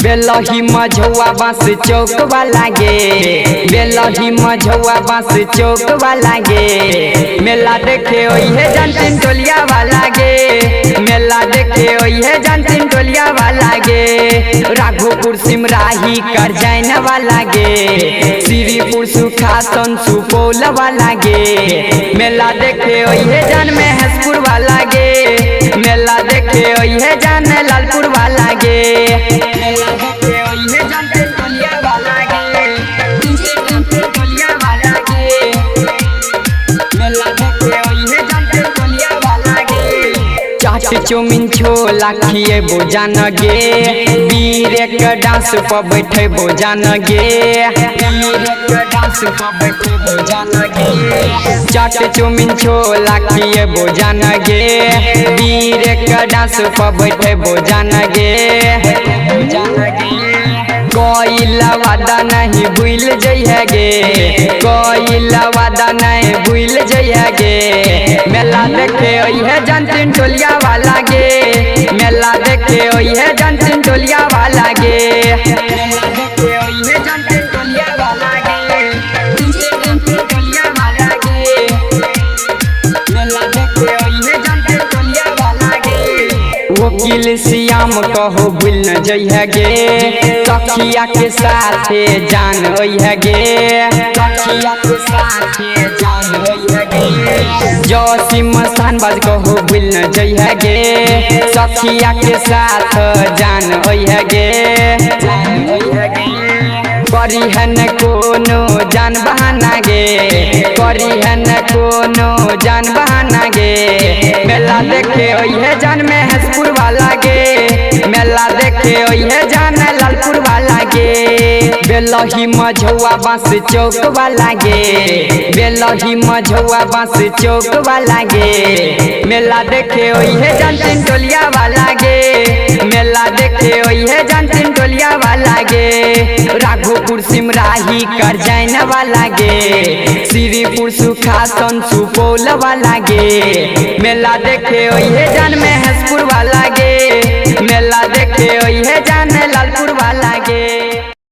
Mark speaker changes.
Speaker 1: बेलही मझौआ बांस चौक वाला गे, बेलही मझौआ बांस चौक वाला गे। मेला देखे ओहे जानतीन टोलिया वाला गे, मेला देखे ओहे जानतीन टोलिया वाला गे। राघोपुर सिमराही करजैन वाला गे, श्रीपुर सुखासन सुपौल वाला गे। मेला देखे ओहे जान महेशपुर वाला गे, मेला देखे ओहे जान लालपुर वाला गे। मेला देखे ओहे जान टोलिया वाला गे, टोलिया वाला गे। मेला देखे ओहे जान टोलिया वाला गे। चाट चौमिन छोला खिए बोजान गे, वीर के डांस पर बैठे बोजान गे, वीर के डांस पर बैठे बोजान गे। चाट चौमिन छोला खिए बोजान गे, वीर के डांस पर बैठे बोजान गे, बोजान गे। कोई वादा नहीं भूल जइहे गे, कोई वादा नहीं भूल जइहे गे। मेला देखे ओहे जानतीन टोलिया वाला गे, मेला देखे ओहे जानतीन टोलिया वाला गे। मेला देखे ओहे जानतीन टोलिया वाला गे, टोलिया वाला गे। मेला देखे ओहे जानतीन टोलिया वाला गे। वकील श्याम कहो भूल न जइहे गे, सखिया के साथे जान ओहे गे, सखिया के साथे जान ओहे गे। जोशीम शानबाज कहो भूल न जइहे गे, सखिया के साथ जान ओहे गे, जान ओहे गे। करी है न कोनो जान बहाना गे, करी है न कोनो जान बहाना गे। मेला देखे ओहे जान महेशपुर वाला गे, मेला देखे ओहे जान लालपुर वाला गे। बेलही मझौआ बांस चौक वाला गे, बेलही मझौआ बांस चौक वाला गे। मेला देखे ओहे जानतीन टोलिया वाला गे, मेला देखे ओहे जानतीन टोलिया वाला गे। राघोपुर सिमराही करजैन वाला गे, श्रीपुर सुखासन सुपौल वाला गे। मेला देखे ओहे जान महेशपुर वाला गे, मेला देखे ओहे जान